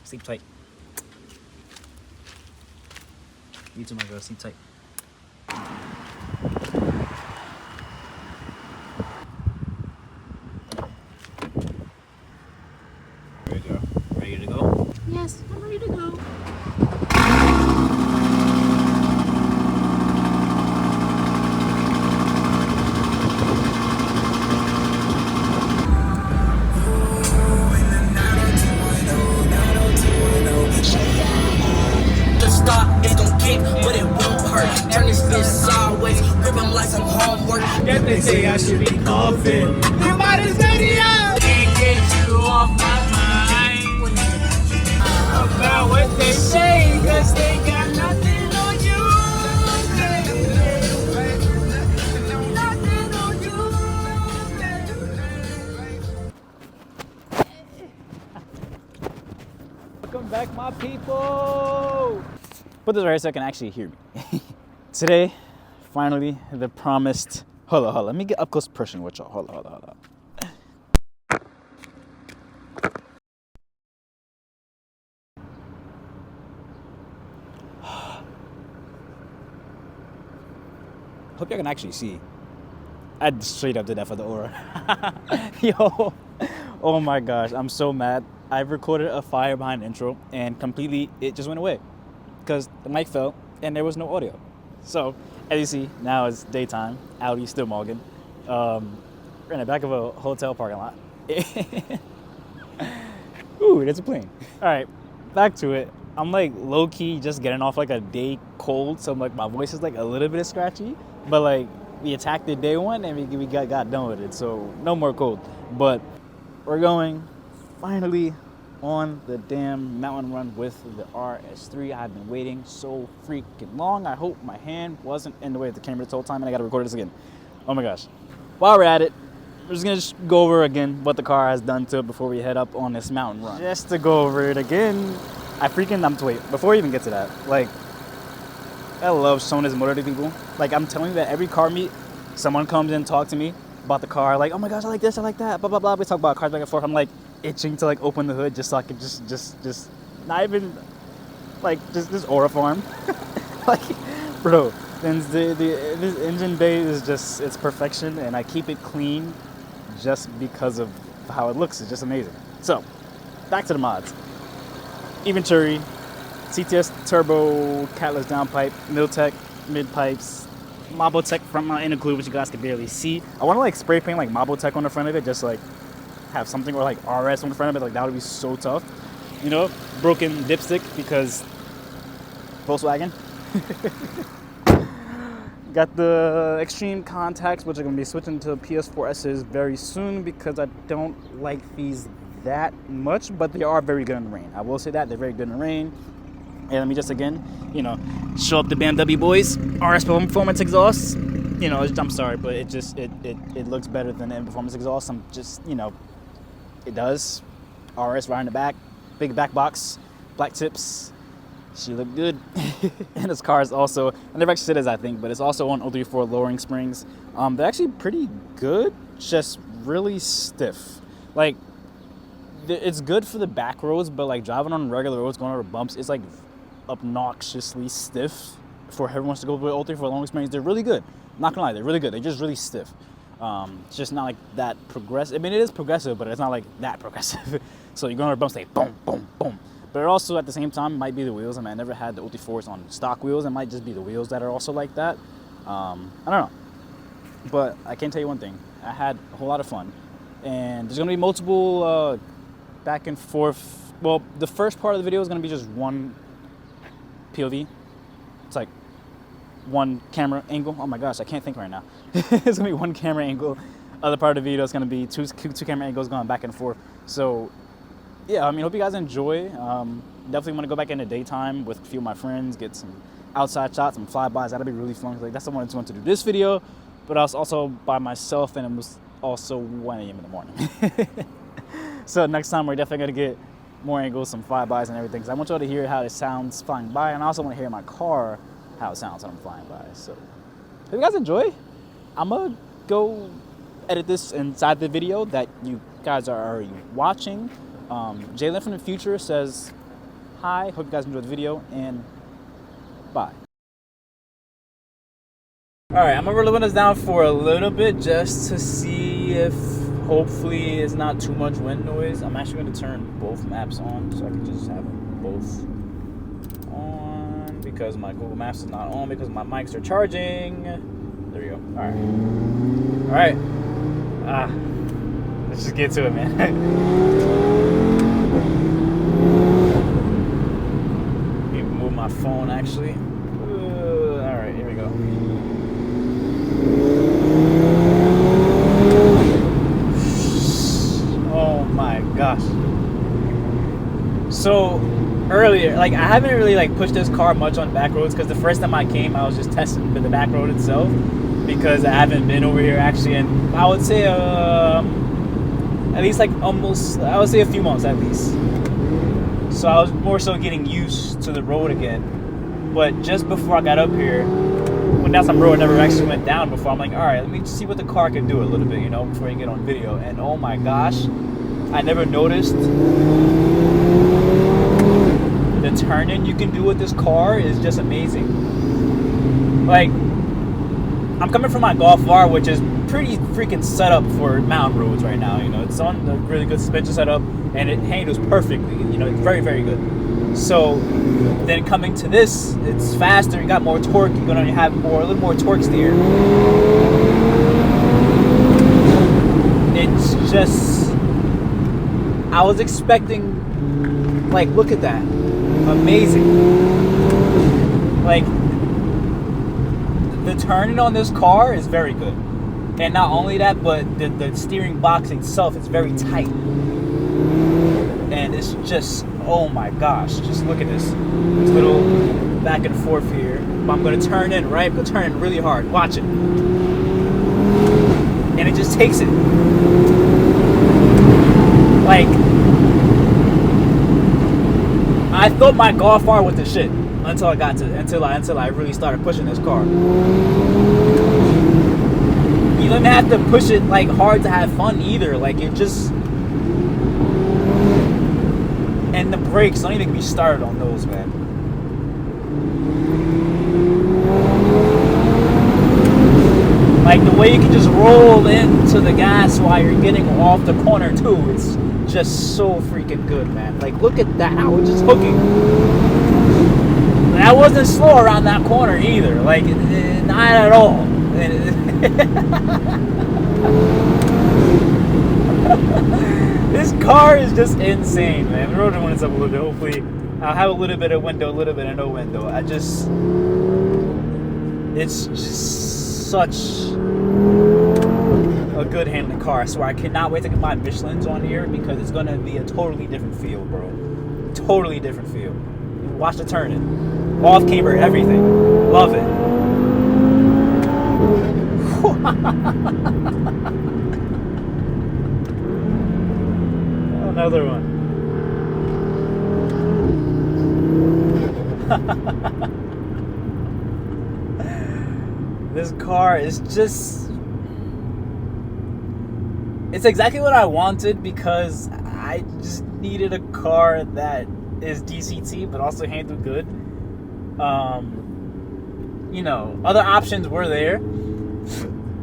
Sleep tight. You too, my girl. Sleep tight. Ready to go? Ready to go? Yes, I'm ready to go. But it won't hurt. Turn this bitch sideways, grip him like some homework. If they say I should be coughing, you might as ready up. Can't get you off my mind about what they say, cause they got nothing on you. Nothing on you. Welcome back, my people. Put this right so I can actually hear me. Today, finally, the promised. Hold on. Let me get up close personal with y'all. Hold on. Hope y'all can actually see. I straight up did that for the aura. Yo, oh my gosh, I'm so mad. I recorded a fire behind intro and completely it just went away because the mic fell and there was no audio. So as you see, now it's daytime. Audi still mogging. We're in the back of a hotel parking lot. Ooh, there's a plane. All right, back to it. I'm like low key just getting off like a day cold, so like my voice is like a little bit scratchy. But like we attacked it day one and we got done with it, so no more cold. But we're going finally on the damn mountain run with the RS3. I've been waiting so freaking long. I hope my hand wasn't in the way of the camera this whole time and I gotta record this again. Oh my gosh. While we're at it, we're just gonna go over again what the car has done to it before we head up on this mountain run. Just to go over it again, wait, before we even get to that, like, I love showing this motor to people. Like, I'm telling you that every car meet, someone comes in and talk to me about the car, like, oh my gosh, I like this, I like that, blah, blah, blah. We talk about cars back and forth. I'm like itching to like open the hood just so I could just not even, like, just aura farm. Like, bro, this engine bay is just, it's perfection, and I keep it clean just because of how it looks. It's just amazing. So, back to the mods. Eventuri, CTS turbo, catalyst downpipe, Mabotech mid pipes, Mabotech front mount intercooler, which you guys can barely see. I want to like spray paint like Mabotech on the front of it, just like have something, or like RS on the front of it. Like that would be so tough, you know. Broken dipstick because Volkswagen. Got the extreme contacts, which are going to be switching to PS4S's very soon because I don't like these that much, but they are very good in the rain. I will say that they're very good in the rain. And let me just again, you know, show up the BMW boys. RS3 exhaust. You know, I'm sorry, but it just it looks better than the Performance exhaust. I'm just, you know, it does. RS right in the back, big back box, black tips. She looked good. And this car is also, I never actually said this, I think, but it's also on 034 lowering springs. They're actually pretty good, just really stiff. Like, it's good for the back roads, but like driving on regular roads, going over bumps, it's like obnoxiously stiff. For everyone wants to go with 034 lowering springs, they're really good. Not gonna lie, they're really good. They're just really stiff. It's just not like that progressive. I mean, it is progressive, but it's not like that progressive. So you're going over bumps, like boom, boom, boom. But it also, at the same time, might be the wheels. I mean, I never had the 034s on stock wheels. It might just be the wheels that are also like that. I don't know. But I can tell you one thing. I had a whole lot of fun. And there's going to be multiple back and forth. Well, the first part of the video is going to be just one POV. It's like one camera angle. Oh my gosh, I can't think right now. It's going to be one camera angle. Other part of the video is going to be two camera angles going back and forth. So, yeah, I mean, hope you guys enjoy. Definitely want to go back in the daytime with a few of my friends, get some outside shots, some flybys. That'll be really fun. Like, that's the one I wanted to do this video, but I was also by myself, and it was also 1 a.m. in the morning. So next time we're definitely gonna get more angles, some flybys and everything, because I want y'all to hear how it sounds flying by, and I also want to hear in my car how it sounds when I'm flying by. So if you guys enjoy, I'm gonna go edit this inside the video that you guys are already watching. Jalen from the future says high. Hope you guys enjoyed the video, and bye. Alright, I'm gonna really run this down for a little bit just to see if hopefully it's not too much wind noise. I'm actually gonna turn both maps on so I can just have them both on because my Google Maps is not on because my mics are charging. There we go. Alright. Let's just get to it, man. Let me move my phone actually. Alright, here we go. Oh my gosh. So earlier, like, I haven't really like pushed this car much on back roads because the first time I came I was just testing the back road itself because I haven't been over here actually, and I would say at least like almost, I would say a few months at least. So I was more so getting used to the road again. But just before I got up here, when down some road I never actually went down before, I'm like, alright, let me just see what the car can do a little bit, you know, before you get on video. And oh my gosh, I never noticed the turning you can do with this car is just amazing. Like, I'm coming from my Golf R, which is pretty freaking set up for mountain roads right now. You know, it's on a really good suspension setup, and it handles perfectly. You know, it's very, very good. So then coming to this, it's faster. You got more torque. You're gonna have a little more torque steer. It's just, I was expecting, like, look at that, amazing. Like, the turning on this car is very good. And not only that, but the steering box itself is very tight. And it's just, oh my gosh, just look at this. This little back and forth here. But I'm gonna turn in, right? I'm gonna turn in really hard. Watch it. And it just takes it. Like, I thought my Golf R was the shit until I really started pushing this car. You don't have to push it like hard to have fun either. Like, it just, and the brakes don't even get me started on those, man. Like, the way you can just roll into the gas while you're getting off the corner too, it's just so freaking good, man. Like, look at that, I was just hooking. I wasn't slow around that corner either, like, not at all. This car is just insane, man. The rotor winds up a little bit. Hopefully I'll have a little bit of window, a little bit of no window. It's just such a good handling car. So I cannot wait to get my Michelin's on here because it's gonna be a totally different feel, bro. Totally different feel. Watch the turning, off camber, everything. Love it. Another one. This car is just, it's exactly what I wanted because I just needed a car that is DCT but also handled good. You know, other options were there.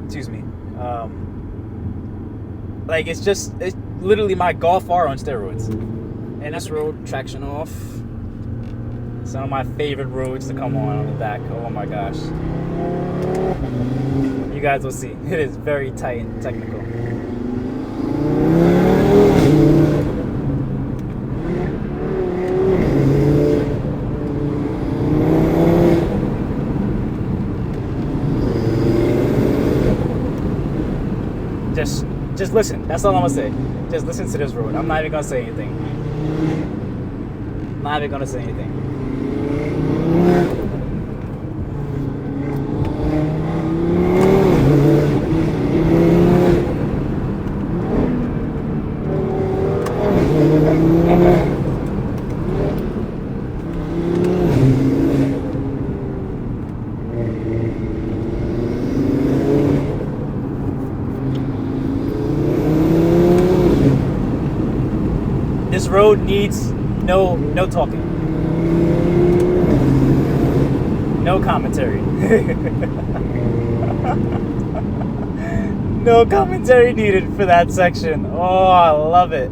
Excuse me. Like, it's literally my Golf R on steroids. And this road, traction off. Some of my favorite roads to come on the back. Oh my gosh. You guys will see. It is very tight and technical. Just listen. That's all I'm gonna say. Just listen to this road. I'm not even gonna say anything. I'm not even gonna say anything. This road needs no talking. No commentary. No commentary needed for that section. Oh, I love it.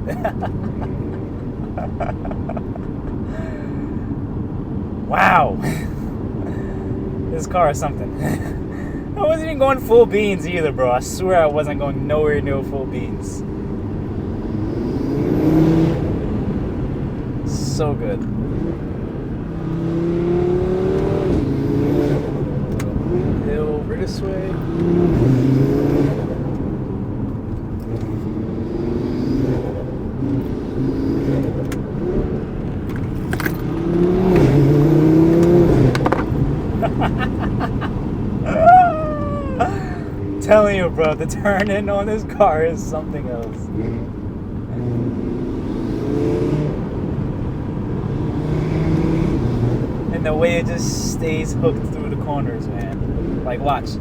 Wow. This car is something. I wasn't even going full beans either, bro. I swear I wasn't going nowhere near full beans. So good. Hill over this way. Telling you, bro, the turn in on this car is something else. And the way it just stays hooked through the corners, man. Like, watch.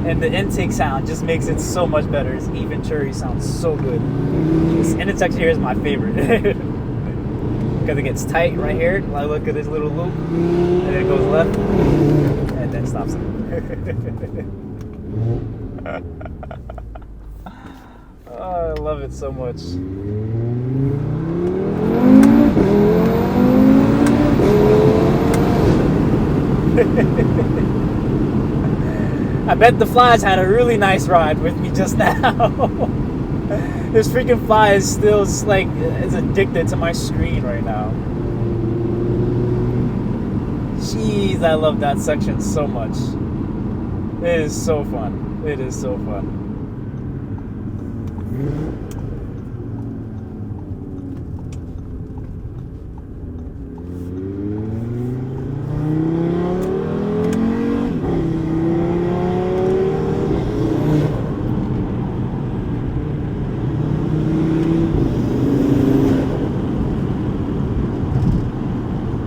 And the intake sound just makes it so much better. This Eventuri sounds so good. This intake here is my favorite. Because it gets tight right here. I look at this little loop, and then it goes left, and then stops. Oh, I love it so much. I bet the flies had a really nice ride with me just now. This freaking fly is still like is addicted to my screen right now. Jeez, I love that section so much. It is so fun. It is so fun.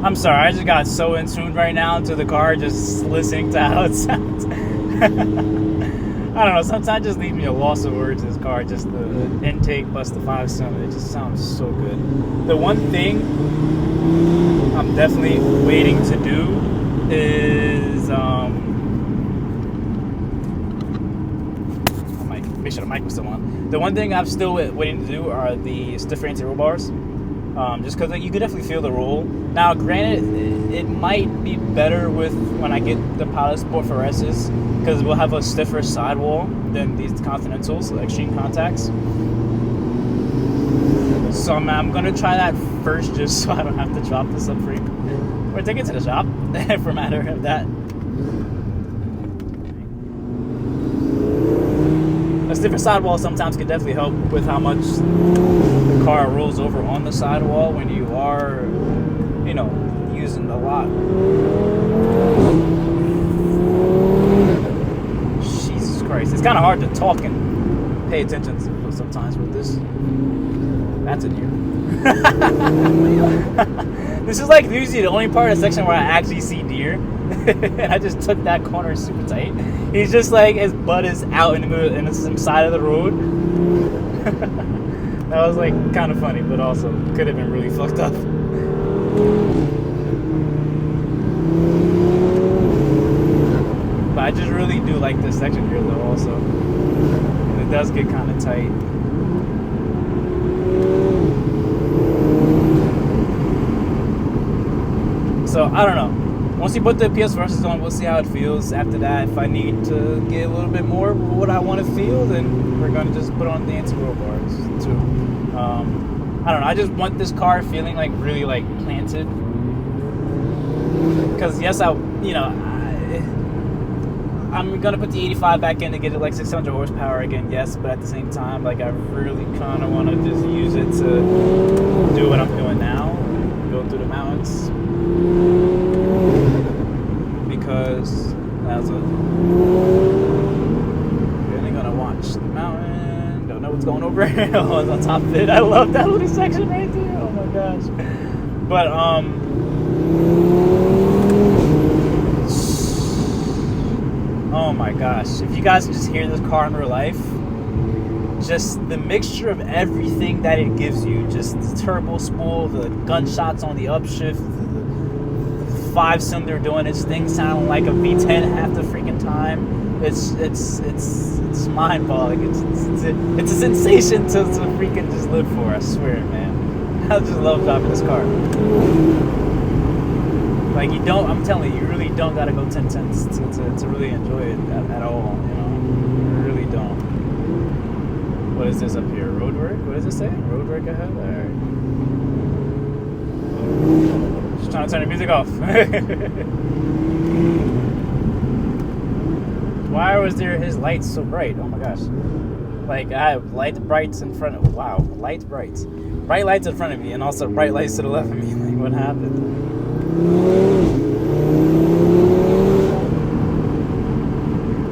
I'm sorry, I just got so in tune right now to the car, just listening to how it sounds. I don't know, sometimes it just leaves me a loss of words in this car, just the intake plus the 5-cylinder, it just sounds so good. The one thing I'm definitely waiting to do is, I might make sure the mic was still on. The one thing I'm still waiting to do are the stiffer anti-roll bars. Just because you could definitely feel the roll. Now, granted, it might be better with when I get the Pilot Sport for S's, because we'll have a stiffer sidewall than these Continentals, the extreme contacts. So I'm gonna try that first, just so I don't have to drop the subframe or take it to the shop for matter of that. A stiffer sidewall sometimes can definitely help with how much the car rolls over on the sidewall when you are, you know, using a lot. Jesus Christ. It's kind of hard to talk and pay attention to sometimes with this. That's a deer. This is like usually the only part of the section where I actually see deer. And I just took that corner super tight. He's just like, his butt is out in the middle, in the side of the road. That was like kind of funny, but also could have been really fucked up. But I just really do like this section here though also. And it does get kind of tight. So I don't know. Once you put the PS Versus on, we'll see how it feels. After that, if I need to get a little bit more of what I want to feel, then we're going to just put on the anti-roll bars too. I don't know. I just want this car feeling like really like planted. Because yes, I'm going to put the 85 back in to get it like 600 horsepower again, yes. But at the same time, like I really kind of want to just use it to do what I'm doing now. Go through the mountains. Because that's what really gonna watch the mountain. Don't know what's going over on top of it. I love that little section right there. Oh my gosh. But oh my gosh, if you guys can just hear this car in real life, just the mixture of everything that it gives you, just the turbo spool, the gunshots on the upshift, the 5-cylinder doing its thing sounding like a V10 half the freaking time. It's mind-boggling. It's a sensation to freaking just live for, I swear, man. I just love driving this car. Like, I'm telling you, you really don't gotta go 10/10 to really enjoy it at all, you know? You really don't. What is this up here? Road work? What does it say? Road work ahead? Alright. Just trying to turn the music off. Why was his lights so bright? Oh my gosh. Like, I have brights in front of, wow, bright lights in front of me, and also bright lights to the left of me. Like, what happened?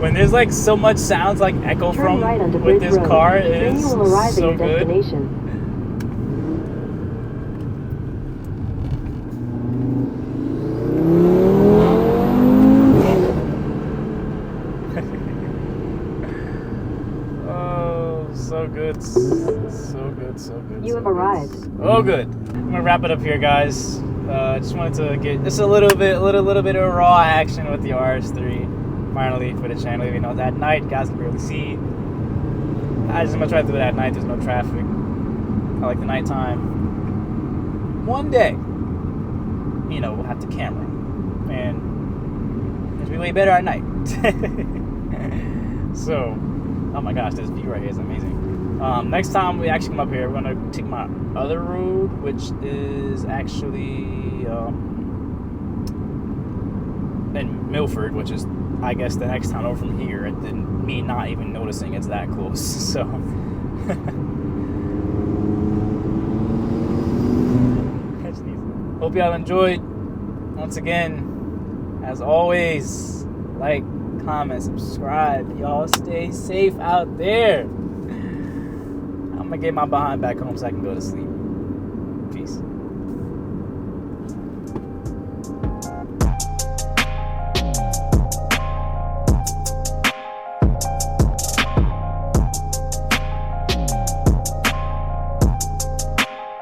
When there's like so much sounds like echo from with this car, it is so good. Oh, so good, so good, so good. You have arrived. Oh, good. I'm gonna wrap it up here, guys. Just wanted to get just a little bit of raw action with the RS3 finally for the channel. Even though it's at night, guys can barely see. I just want to try to do it at night. There's no traffic. I like the nighttime. One day, you know, we'll have the camera, and it's way better at night. So, oh my gosh, this view right here is amazing. Next time we actually come up here, we're gonna take my other road, which is actually in Milford, which is, I guess, the next town over from here, and then me not even noticing it's that close. So hope y'all enjoyed. Once again, as always, like, comment, subscribe. Y'all stay safe out there. I'm gonna get my behind back home so I can go to sleep. Peace.